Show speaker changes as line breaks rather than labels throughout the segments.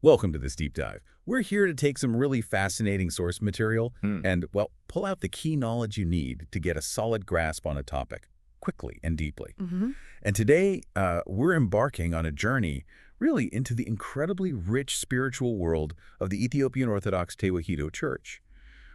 Welcome to this deep dive. We're here to take some really fascinating source material and, well, pull out the key knowledge you need to get a solid grasp on a topic quickly and deeply. And today, we're embarking on a journey really into the incredibly rich spiritual world of the Ethiopian Orthodox Tewahedo Church.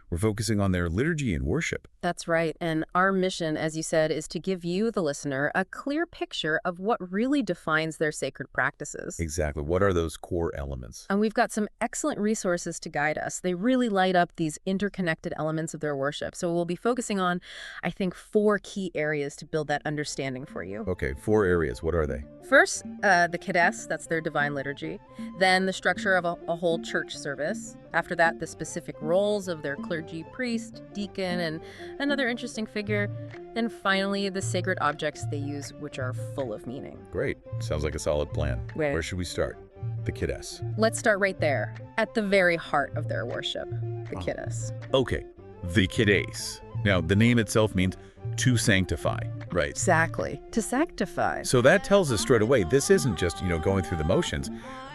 We're focusing on their liturgy and worship.
That's right. And our mission, as you said, is to give you, the listener, a clear picture of what really defines their sacred practices.
Exactly. What are those core elements?
And we've got some excellent resources to guide us. They really light up these interconnected elements of their worship. So we'll be focusing on, I think, 4 key areas to build that understanding for you.
Okay, 4 areas. What are they?
First, the Qeddase, that's their divine liturgy. Then the structure of a whole church service. After that, the specific roles of their clergy, priest, deacon, and another interesting figure. Then finally, the sacred objects they use, which are full of meaning.
Great. Sounds like a solid plan.
Right.
Where should we start? The Qeddase.
Let's start right there, at the very heart of their worship, the Qeddase.
Okay, the Qeddase. Now, the name itself means to sanctify, right?
Exactly. To sanctify.
So that tells us straight away, this isn't just, going through the motions.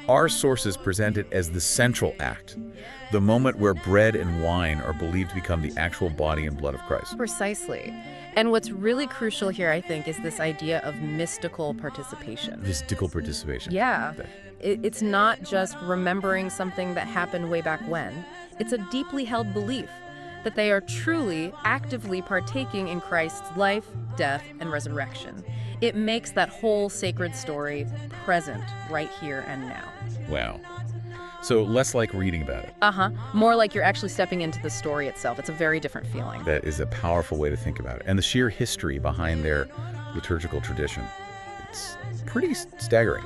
Our sources present it as the central act, the moment where bread and wine are believed to become the actual body and blood of Christ.
Precisely. And what's really crucial here, I think, is this idea of mystical participation.
Mystical participation.
Yeah. It's not just remembering something that happened way back when. It's a deeply held belief that they are truly, actively partaking in Christ's life, death, and resurrection. It makes that whole sacred story present right here and now.
Wow. So less like reading about it.
More like you're actually stepping into the story itself. It's a very different feeling.
That is a powerful way to think about it. And the sheer history behind their liturgical tradition. It's pretty staggering.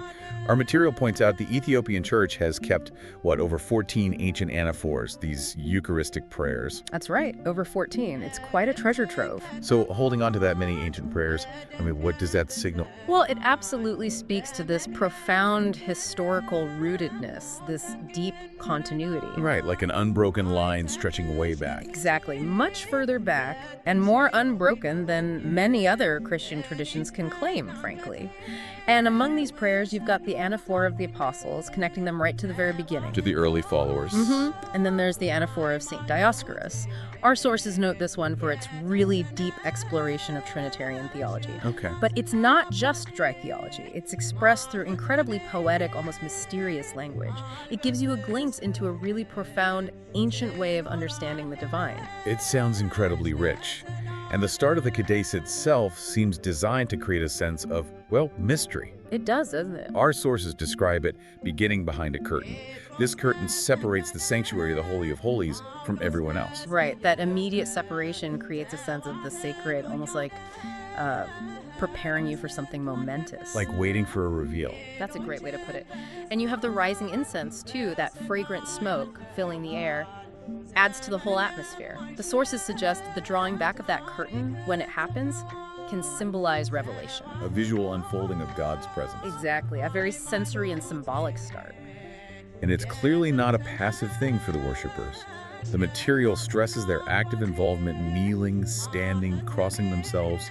Our material points out the Ethiopian Church has kept, over 14 ancient anaphors, these Eucharistic prayers.
That's right, over 14. It's quite a treasure trove.
So holding on to that many ancient prayers, what does that signal?
Well, it absolutely speaks to this profound historical rootedness, this deep continuity.
Right, like an unbroken line stretching way back.
Exactly, much further back and more unbroken than many other Christian traditions can claim, frankly. And among these prayers, you've got the anaphor of the apostles, connecting them right to the very beginning.
To the early followers.
And then there's the anaphor of St. Dioscorus. Our sources note this one for its really deep exploration of Trinitarian theology.
Okay.
But it's not just dry theology. It's expressed through incredibly poetic, almost mysterious language. It gives you a glimpse into a really profound, ancient way of understanding the divine.
It sounds incredibly rich. And the start of the Qeddase itself seems designed to create a sense of, mystery.
It does, doesn't it?
Our sources describe it beginning behind a curtain. This curtain separates the sanctuary of the Holy of Holies from everyone else.
Right, that immediate separation creates a sense of the sacred, almost like preparing you for something momentous.
Like waiting for a reveal.
That's a great way to put it. And you have the rising incense, too, that fragrant smoke filling the air. Adds to the whole atmosphere. The sources suggest that the drawing back of that curtain, when it happens, can symbolize revelation.
A visual unfolding of God's presence.
Exactly, a very sensory and symbolic start.
And it's clearly not a passive thing for the worshipers. The material stresses their active involvement, kneeling, standing, crossing themselves,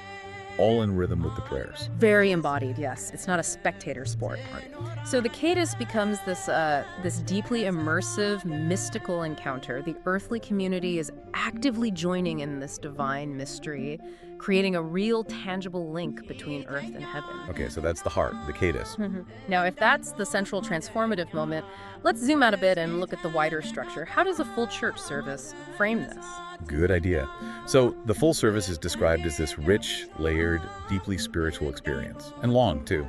all in rhythm with the prayers.
Very embodied, yes. It's not a spectator sport.
Right.
So the Qeddase becomes this deeply immersive, mystical encounter. The earthly community is actively joining in this divine mystery, creating a real, tangible link between earth and heaven.
Okay, so that's the heart, the Qeddase.
Now, if that's the central transformative moment, let's zoom out a bit and look at the wider structure. How does a full church service frame this?
Good idea. So the full service is described as this rich, layered, deeply spiritual experience. And long, too.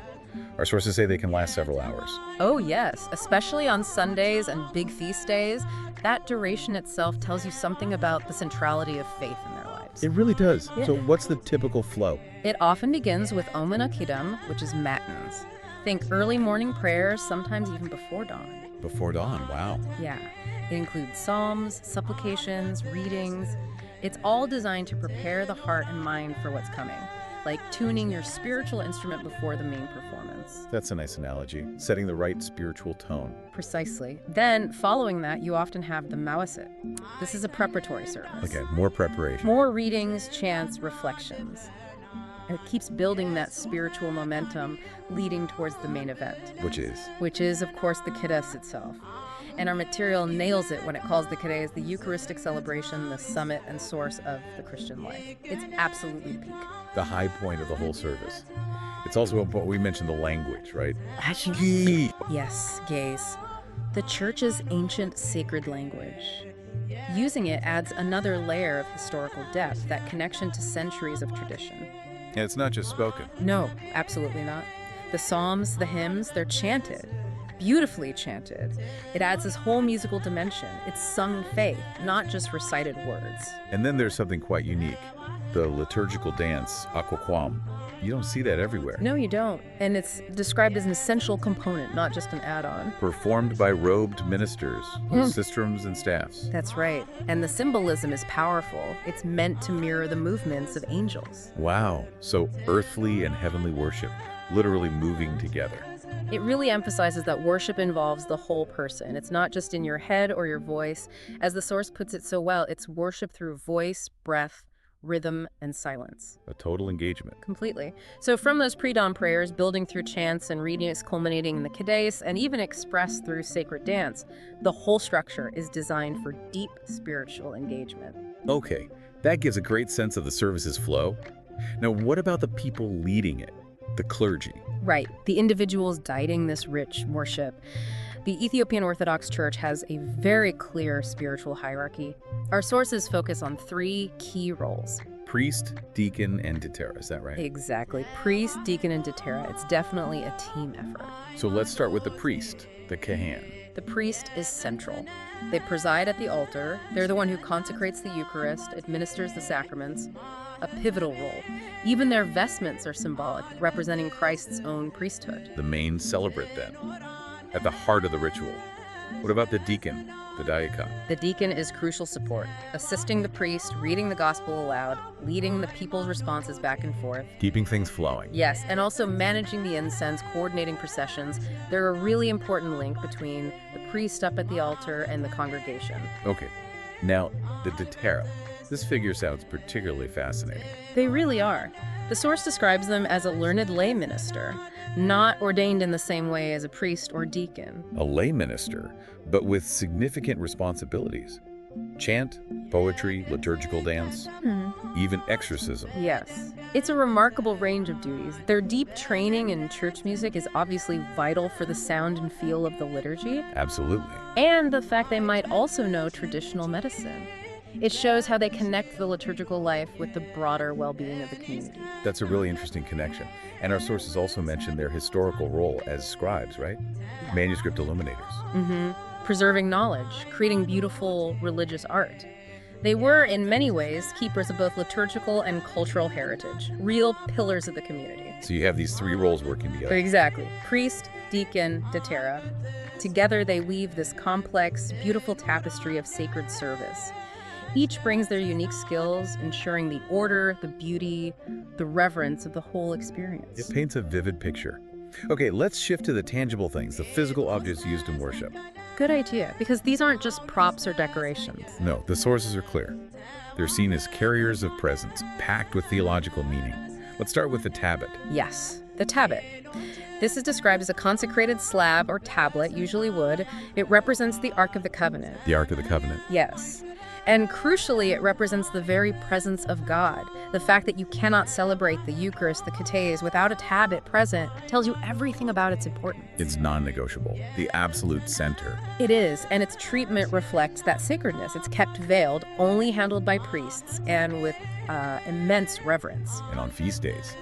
Our sources say they can last several hours.
Oh, yes. Especially on Sundays and big feast days. That duration itself tells you something about the centrality of faith in their lives.
It really does.
Yeah.
So what's the typical flow?
It often begins with Omen Akidam, which is matins. Think early morning prayers, sometimes even before dawn.
Before dawn, wow.
Yeah. It includes psalms, supplications, readings. It's all designed to prepare the heart and mind for what's coming, like tuning your spiritual instrument before the main performance.
That's a nice analogy, setting the right spiritual tone.
Precisely. Then, following that, you often have the Mawasit. This is a preparatory service.
Okay, more preparation.
More readings, chants, reflections. It keeps building that spiritual momentum leading towards the main event.
Which is?
Which is, of course, the Qeddase itself. And our material nails it when it calls the Qeddase the Eucharistic celebration, the summit and source of the Christian life. It's absolutely peak.
The high point of the whole service. It's also important, we mentioned the language, right?
Yes, gaze. The Church's ancient sacred language. Using it adds another layer of historical depth, that connection to centuries of tradition.
And it's not just spoken.
No, absolutely not. The psalms, the hymns, they're chanted. Beautifully chanted. It adds this whole musical dimension. It's sung faith, not just recited words.
And then there's something quite unique. The liturgical dance, aquaquam. You don't see that everywhere.
No, you don't. And it's described as an essential component, not just an add-on.
Performed by robed ministers, with sistrums and staffs.
That's right. And the symbolism is powerful. It's meant to mirror the movements of angels.
Wow. So earthly and heavenly worship, literally moving together.
It really emphasizes that worship involves the whole person. It's not just in your head or your voice. As the source puts it so well, it's worship through voice, breath, rhythm, and silence.
A total engagement.
Completely. So from those pre-dawn prayers, building through chants and readings culminating in the Qeddase, and even expressed through sacred dance, the whole structure is designed for deep spiritual engagement.
Okay, that gives a great sense of the service's flow. Now, what about the people leading it? The clergy?
Right, the individuals guiding this rich worship. The Ethiopian Orthodox Church has a very clear spiritual hierarchy. Our sources focus on 3 key roles.
Priest, deacon, and debtera, is that right?
Exactly. Priest, deacon, and debtera. It's definitely a team effort.
So let's start with the priest, the kahan.
The priest is central. They preside at the altar. They're the one who consecrates the Eucharist, administers the sacraments. A pivotal role. Even their vestments are symbolic, representing Christ's own priesthood.
The main celebrant, then, at the heart of the ritual. What about the deacon, the diakon?
The deacon is crucial support, assisting the priest, reading the gospel aloud, leading the people's responses back and forth.
Keeping things flowing.
Yes, and also managing the incense, coordinating processions. They're a really important link between the priest up at the altar and the congregation.
Okay, now the debtera. This figure sounds particularly fascinating.
They really are. The source describes them as a learned lay minister, not ordained in the same way as a priest or deacon.
A lay minister, but with significant responsibilities. Chant, poetry, liturgical dance, even exorcism.
Yes. It's a remarkable range of duties. Their deep training in church music is obviously vital for the sound and feel of the liturgy.
Absolutely.
And the fact they might also know traditional medicine. It shows how they connect the liturgical life with the broader well-being of the community.
That's a really interesting connection. And our sources also mention their historical role as scribes, right? Manuscript illuminators.
Preserving knowledge, creating beautiful religious art. They were, in many ways, keepers of both liturgical and cultural heritage, real pillars of the community.
So you have these 3 roles working together.
Exactly. Priest, deacon, debtera. Together they weave this complex, beautiful tapestry of sacred service. Each brings their unique skills, ensuring the order, the beauty, the reverence of the whole experience.
It paints a vivid picture. Okay, let's shift to the tangible things, the physical objects used in worship.
Good idea, because these aren't just props or decorations.
No, the sources are clear. They're seen as carriers of presence, packed with theological meaning. Let's start with the tabot.
Yes, the tabot. This is described as a consecrated slab or tablet, usually wood. It represents the Ark of the Covenant.
The Ark of the Covenant.
Yes. And crucially, it represents the very presence of God. The fact that you cannot celebrate the Eucharist, the Qeddase, without a tabot present tells you everything about its importance.
It's non-negotiable, the absolute center.
It is, and its treatment reflects that sacredness. It's kept veiled, only handled by priests, and with immense reverence.
And on feast days,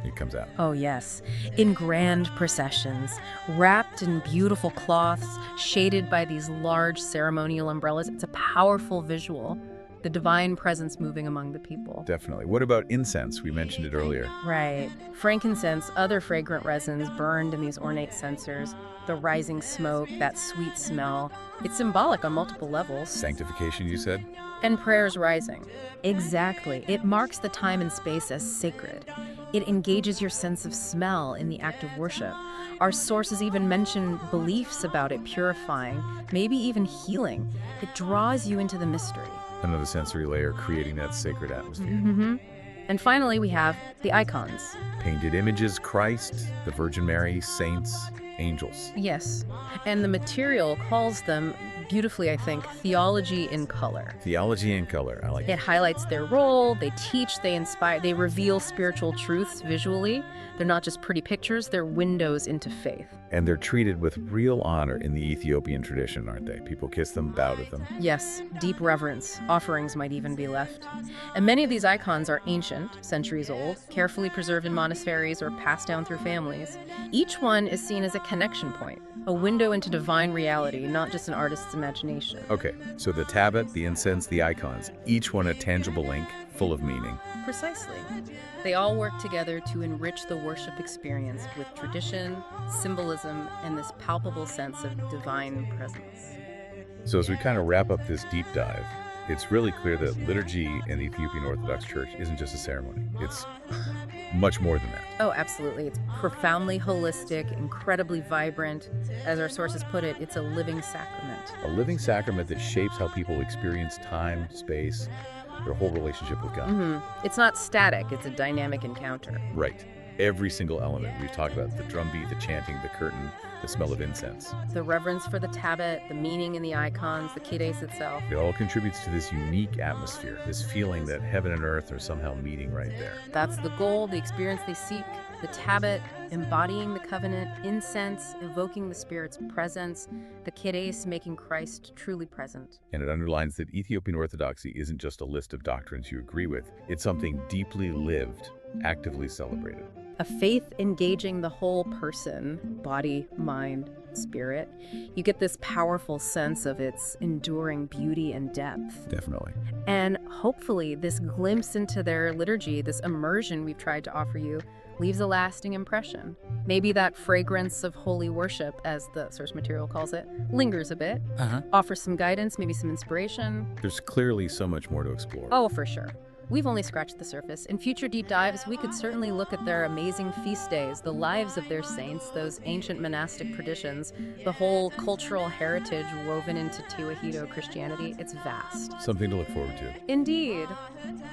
it comes out.
Oh, yes. In grand processions, wrapped in beautiful cloths, shaded by these large ceremonial umbrellas. It's a powerful visual, the divine presence moving among the people.
Definitely. What about incense? We mentioned it earlier.
Right. Frankincense, other fragrant resins burned in these ornate censers, the rising smoke, that sweet smell. It's symbolic on multiple levels.
Sanctification, you said?
And prayers rising. Exactly. It marks the time and space as sacred. It engages your sense of smell in the act of worship. Our sources even mention beliefs about it purifying, maybe even healing. It draws you into the mystery.
Another sensory layer creating that sacred atmosphere.
And finally, we have the icons.
Painted images, Christ, the Virgin Mary, saints, angels.
Yes, and the material calls them, beautifully I think, theology in color.
Theology in color, I like
It
it.
highlights their role, they teach, they inspire, they reveal spiritual truths visually. They're not just pretty pictures, they're windows into faith.
And they're treated with real honor in the Ethiopian tradition, aren't they? People kiss them, bow to them.
Yes, deep reverence. Offerings might even be left. And many of these icons are ancient, centuries old, carefully preserved in monasteries or passed down through families. Each one is seen as a connection point, a window into divine reality, not just an artist's imagination.
Okay, so the tabot, the incense, the icons, each one a tangible link, full of meaning.
Precisely. They all work together to enrich the worship experience with tradition, symbolism, and this palpable sense of divine presence.
So as we kind of wrap up this deep dive, it's really clear that liturgy in the Ethiopian Orthodox Church isn't just a ceremony. It's much more than that.
Oh, absolutely. It's profoundly holistic, incredibly vibrant. As our sources put it, it's a living sacrament.
A living sacrament that shapes how people experience time, space, their whole relationship with God.
It's not static, it's a dynamic encounter.
Right. Every single element. We've talked about the drumbeat, the chanting, the curtain, the smell of incense.
The reverence for the tabot, the meaning in the icons, the Qeddase itself.
It all contributes to this unique atmosphere, this feeling that heaven and earth are somehow meeting right there.
That's the goal, the experience they seek. The tabot, embodying the covenant, incense, evoking the Spirit's presence, the Qeddase, making Christ truly present.
And it underlines that Ethiopian Orthodoxy isn't just a list of doctrines you agree with. It's something deeply lived, actively celebrated.
A faith engaging the whole person, body, mind, spirit. You get this powerful sense of its enduring beauty and depth.
Definitely.
And hopefully this glimpse into their liturgy, this immersion we've tried to offer you, leaves a lasting impression. Maybe that fragrance of holy worship, as the source material calls it, lingers a bit, offers some guidance, maybe some inspiration.
There's clearly so much more to explore.
Oh, for sure. We've only scratched the surface. In future deep dives, we could certainly look at their amazing feast days, the lives of their saints, those ancient monastic traditions, the whole cultural heritage woven into Tewahedo Christianity. It's vast.
Something to look forward to.
Indeed.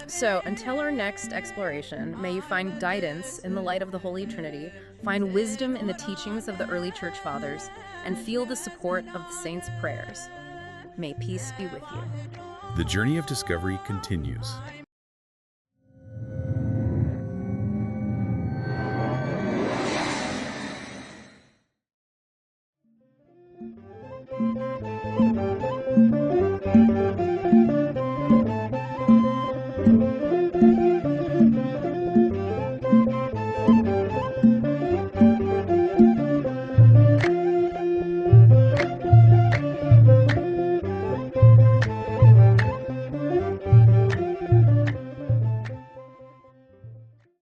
So, until our next exploration, may you find guidance in the light of the Holy Trinity, find wisdom in the teachings of the early church fathers, and feel the support of the saints' prayers. May peace be with you.
The journey of discovery continues.